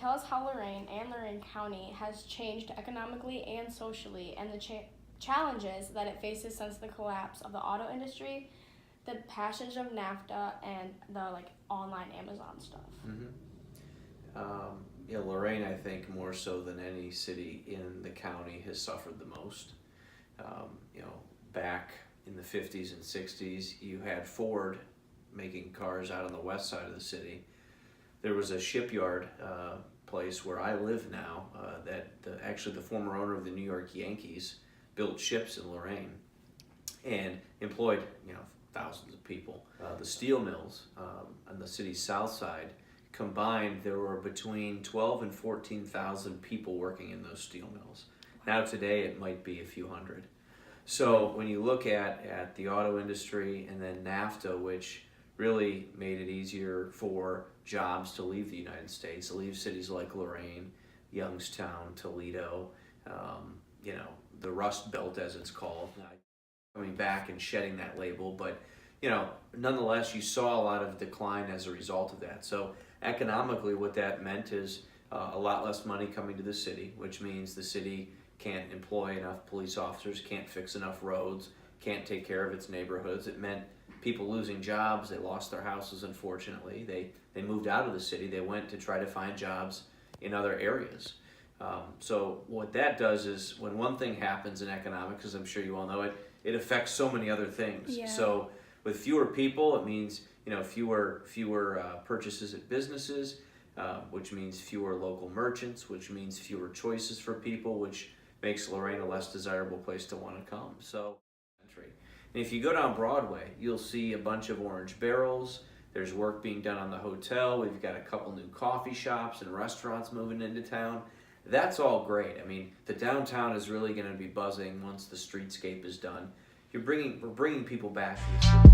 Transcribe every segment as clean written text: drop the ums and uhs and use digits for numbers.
tell us how Lorain and Lorain County has changed economically and socially, and the challenges that it faces since the collapse of the auto industry, the passage of NAFTA, and the online Amazon stuff. Lorain, I think, more so than any city in the county, has suffered the most. Back in the 50s and 60s, you had Ford making cars out on the west side of the city. There was a shipyard place where I live now that actually the former owner of the New York Yankees built ships in Lorain and employed thousands of people. The steel mills on the city's south side combined, there were between 12 and 14,000 people working in those steel mills. Now today it might be a few hundred. So when you look at the auto industry and then NAFTA, which really made it easier for jobs to leave the United States, to leave cities like Lorain, Youngstown, Toledo, the Rust Belt as it's called, coming back and shedding that label, but nonetheless you saw a lot of decline as a result of that. So economically what that meant is a lot less money coming to the city, which means the city can't employ enough police officers, can't fix enough roads, can't take care of its neighborhoods. It meant people losing jobs. They lost their houses, unfortunately. They moved out of the city. They went to try to find jobs in other areas. So what that does is when one thing happens in economics, as I'm sure you all know, it affects so many other things. Yeah. So with fewer people, it means fewer purchases at businesses, which means fewer local merchants, which means fewer choices for people, which makes Lorain a less desirable place to want to come. So, and if you go down Broadway, you'll see a bunch of orange barrels. There's work being done on the hotel. We've got a couple new coffee shops and restaurants moving into town. That's all great. I mean, the downtown is really going to be buzzing once the streetscape is done. We're bringing people back to the city.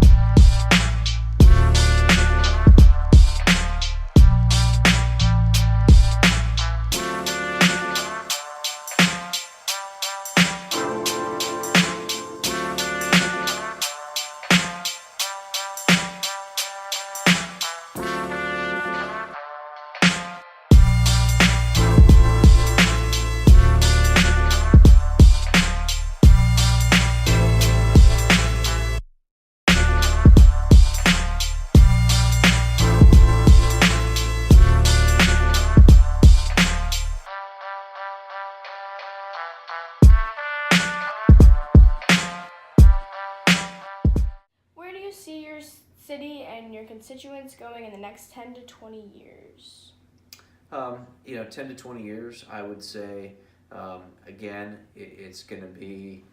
Where do you see your city and your constituents going in the next 10 to 20 years? 10 to 20 years, I would say, again, it's going to be,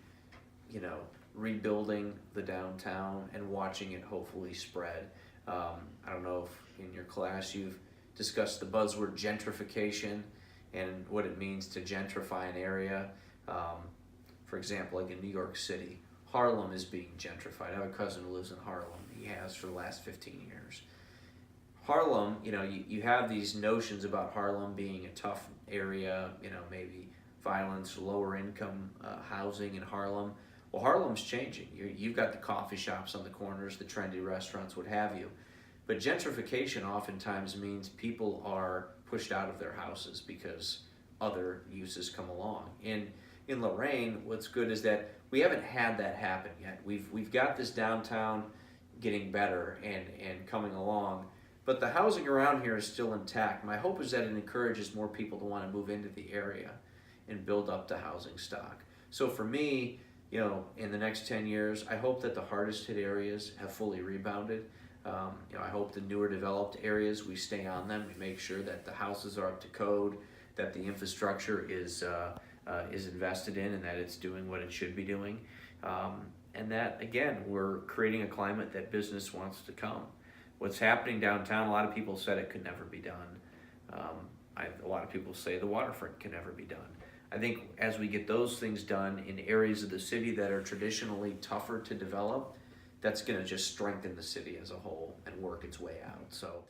rebuilding the downtown and watching it hopefully spread. I don't know if in your class you've discussed the buzzword gentrification and what it means to gentrify an area. For example, like in New York City, Harlem is being gentrified. I have a cousin who lives in Harlem. He has for the last 15 years. Harlem, you have these notions about Harlem being a tough area, maybe violence, lower income housing in Harlem. Well, Harlem's changing. You've got the coffee shops on the corners, the trendy restaurants, what have you. But gentrification oftentimes means people are pushed out of their houses because other uses come along. In Lorain, what's good is that we haven't had that happen yet. We've got this downtown getting better and coming along, but the housing around here is still intact. My hope is that it encourages more people to want to move into the area and build up the housing stock. So for me, in the next 10 years, I hope that the hardest hit areas have fully rebounded. I hope the newer developed areas, we stay on them. We make sure that the houses are up to code, that the infrastructure is invested in, and that it's doing what it should be doing. And that, again, we're creating a climate that business wants to come. What's happening downtown, a lot of people said it could never be done. A lot of people say the waterfront can never be done. I think as we get those things done in areas of the city that are traditionally tougher to develop, that's going to just strengthen the city as a whole and work its way out. So.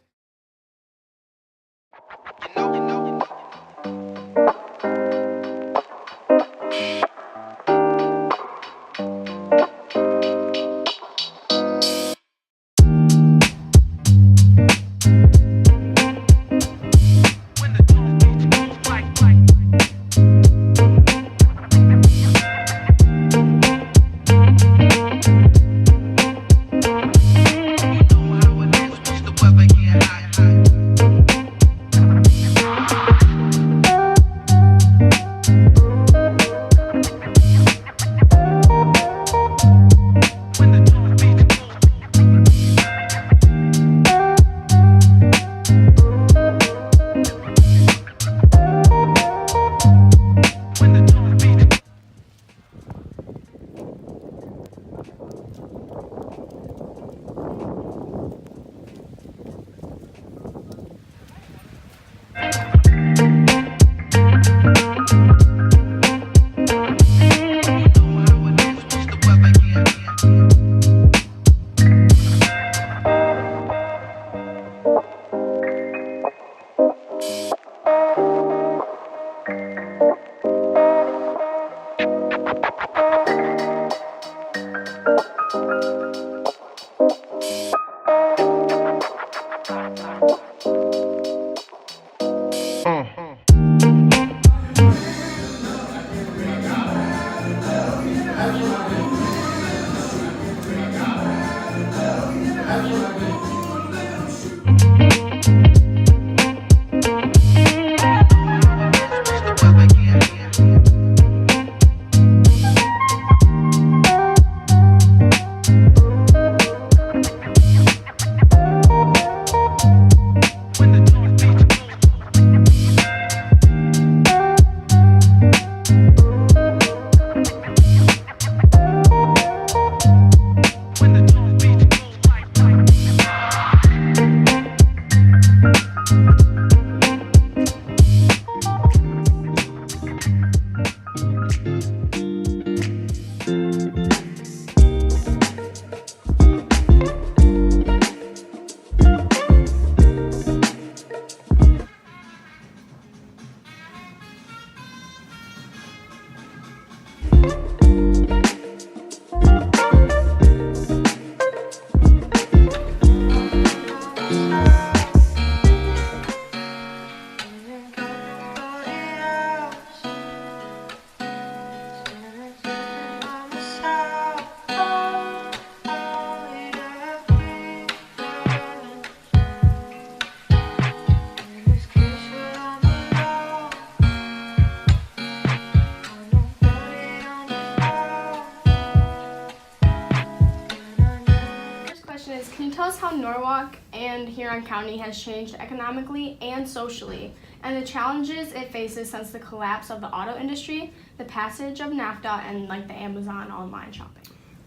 question is, can you tell us how Norwalk and Huron County has changed economically and socially, and the challenges it faces since the collapse of the auto industry, the passage of NAFTA, and like the Amazon online shopping?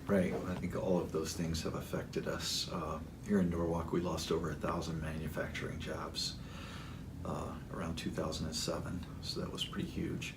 Right. I think all of those things have affected us. Here in Norwalk, we lost over 1,000 manufacturing jobs around 2007, so that was pretty huge.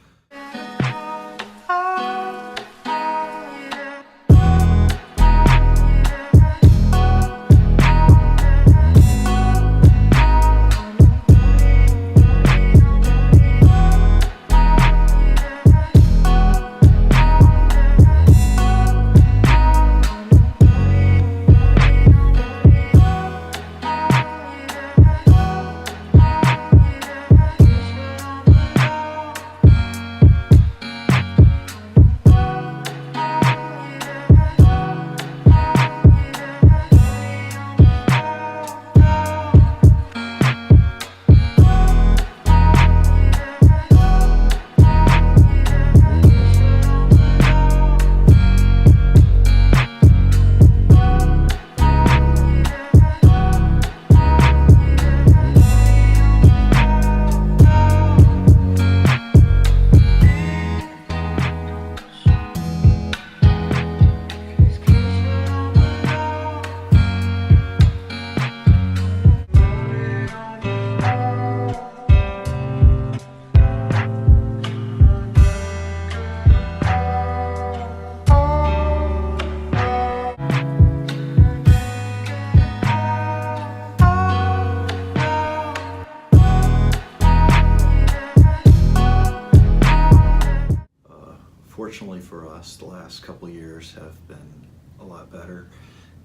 Fortunately for us, the last couple of years have been a lot better,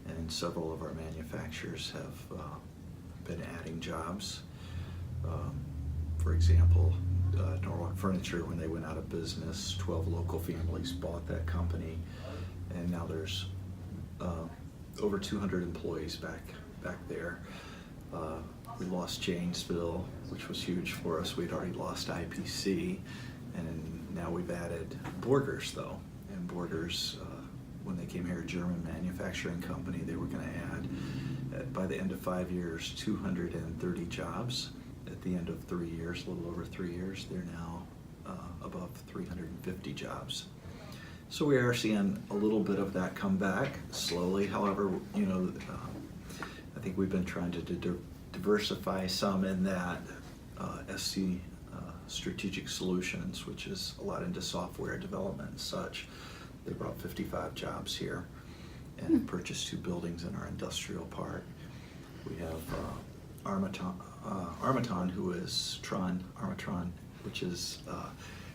and several of our manufacturers have been adding jobs. For example, Norwalk Furniture, when they went out of business, 12 local families bought that company, and now there's over 200 employees back there. We lost Janesville, which was huge for us. We'd already lost IPC, and now we've added Borgers, though. And Borgers, when they came here, a German manufacturing company, they were going to add, by the end of 5 years, 230 jobs. At the end of 3 years, a little over 3 years, they're now above 350 jobs. So we are seeing a little bit of that come back slowly. However, you know, I think we've been trying to diversify some in that SC Strategic Solutions, which is a lot into software development and such. They brought 55 jobs here and have purchased 2 buildings in our industrial park. We have Armaton, who is Armatron, which is,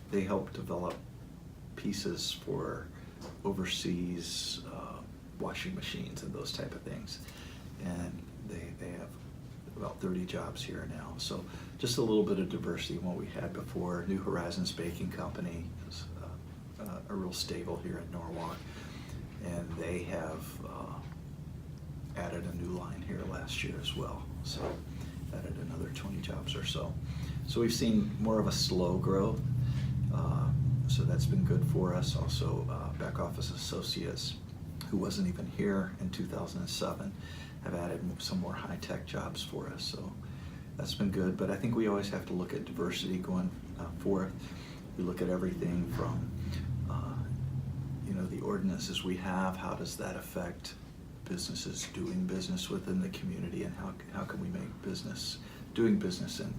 they help develop pieces for overseas washing machines and those type of things. And they have about 30 jobs here now. So just a little bit of diversity in what we had before. New Horizons Baking Company is a real stable here in Norwalk, and they have added a new line here last year as well. So added another 20 jobs or so. So we've seen more of a slow growth. So that's been good for us. Also, Back Office Associates, who wasn't even here in 2007, have added some more high-tech jobs for us. So that's been good. But I think we always have to look at diversity going forth. We look at everything from, you know, the ordinances we have. How does that affect businesses doing business within the community, and how can we make doing business in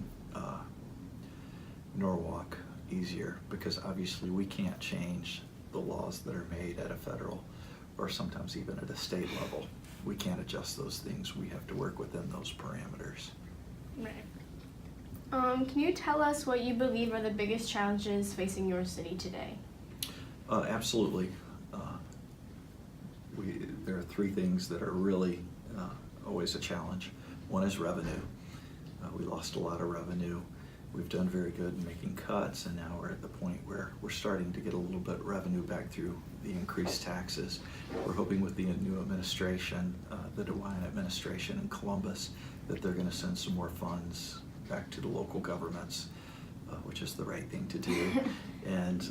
Norwalk easier? Because obviously we can't change the laws that are made at a federal or sometimes even at a state level. We can't adjust those things. We have to work within those parameters. Right. Can you tell us what you believe are the biggest challenges facing your city today? Absolutely. There are 3 things that are really always a challenge. One is revenue. We lost a lot of revenue. We've done very good in making cuts, and now we're at the point where we're starting to get a little bit of revenue back through the increased taxes. We're hoping with the new administration, the DeWine administration in Columbus, that they're going to send some more funds back to the local governments, which is the right thing to do. And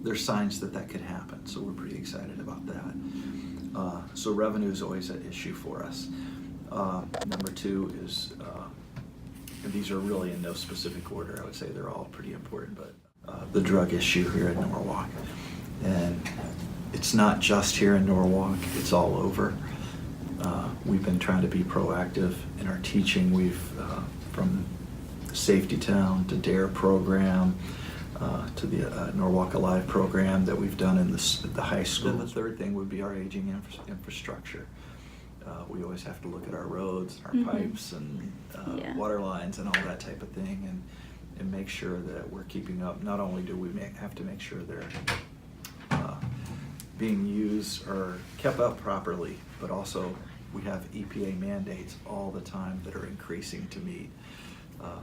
there's signs that that could happen, so we're pretty excited about that. So revenue is always an issue for us. Number two is, and these are really in no specific order. I would say they're all pretty important, but the drug issue here in Norwalk. And it's not just here in Norwalk, it's all over. We've been trying to be proactive in our teaching. We've, from Safety Town to DARE program, to the Norwalk Alive program that we've done in the high school. Then the third thing would be our aging infrastructure. We always have to look at our roads, our pipes, and water lines, and all that type of thing, and make sure that we're keeping up. Not only do we have to make sure they're being used or kept up properly, but also we have EPA mandates all the time that are increasing to meet.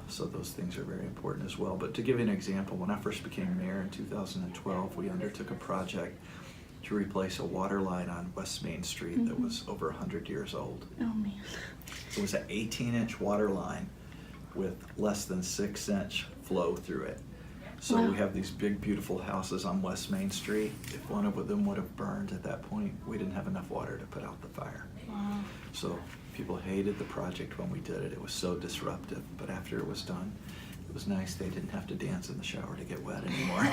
So those things are very important as well. But to give you an example, when I first became mayor in 2012, we undertook a project to replace a water line on West Main Street that was over 100 years old. Oh man. It was an 18-inch water line with less than 6-inch flow through it. So we have these big, beautiful houses on West Main Street. If one of them would have burned at that point, we didn't have enough water to put out the fire. Wow. So people hated the project when we did it. It was so disruptive. But after it was done, it was nice. They didn't have to dance in the shower to get wet anymore.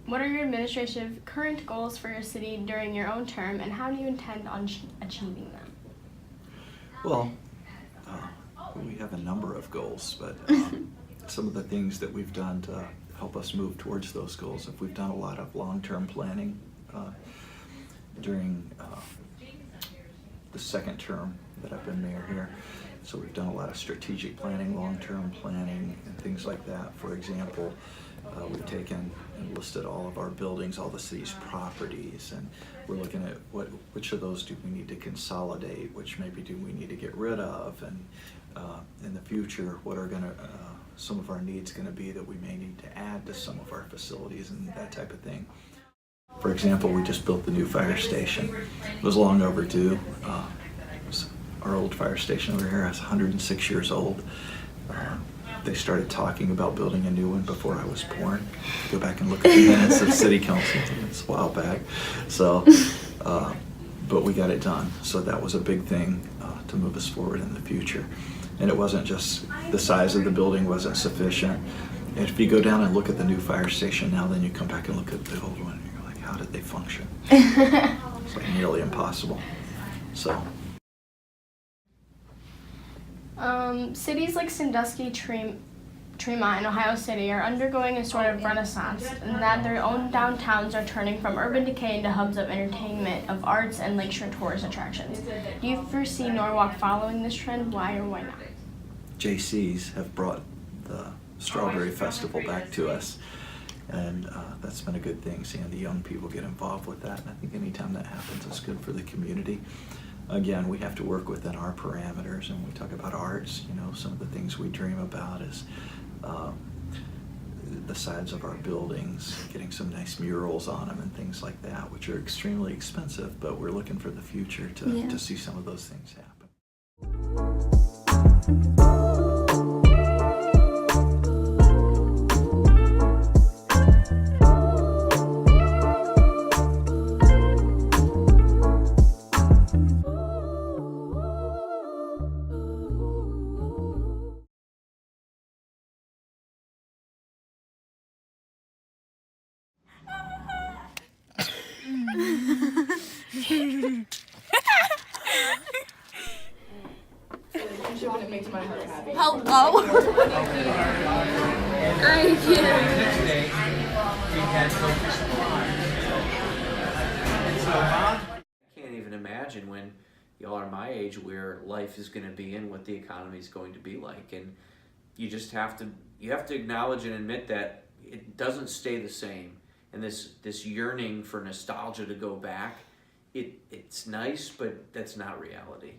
What are your administrative current goals for your city during your own term, and how do you intend on achieving them? Well, we have a number of goals, but some of the things that we've done to help us move towards those goals, if we've done a lot of long-term planning during the second term that I've been mayor here. So we've done a lot of strategic planning, long-term planning, and things like that. For example, we've taken and listed all of our buildings, all the city's properties, and we're looking at which of those do we need to consolidate, which maybe do we need to get rid of, and in the future, what are some of our needs going to be that we may need to add to some of our facilities and that type of thing. For example, we just built the new fire station. It was long overdue. Our old fire station over here is 106 years old. They started talking about building a new one before I was born. Go back and look at the minutes of city council. It's a while back. So, but we got it done. So that was a big thing to move us forward in the future. And it wasn't just the size of the building wasn't sufficient. And if you go down and look at the new fire station now, then you come back and look at the old one, and you're like, how did they function? It's like nearly impossible. So. Cities like Sandusky, Tremont, and Ohio City are undergoing a sort of renaissance in that their own downtowns are turning from urban decay into hubs of entertainment, of arts, and lakeshore tourist attractions. Do you foresee Norwalk following this trend? Why or why not? JCs have brought the Strawberry Festival back to us, and that's been a good thing, seeing the young people get involved with that. And I think anytime that happens, it's good for the community. Again, we have to work within our parameters, and when we talk about arts, some of the things we dream about is the sides of our buildings, getting some nice murals on them and things like that, which are extremely expensive, but we're looking for the future to see some of those things happen. It makes my heart happy. Hello? I can't. I can't even imagine when y'all are my age where life is going to be and what the economy is going to be like, and you just have to acknowledge and admit that it doesn't stay the same, and this yearning for nostalgia to go back, it's nice, but that's not reality.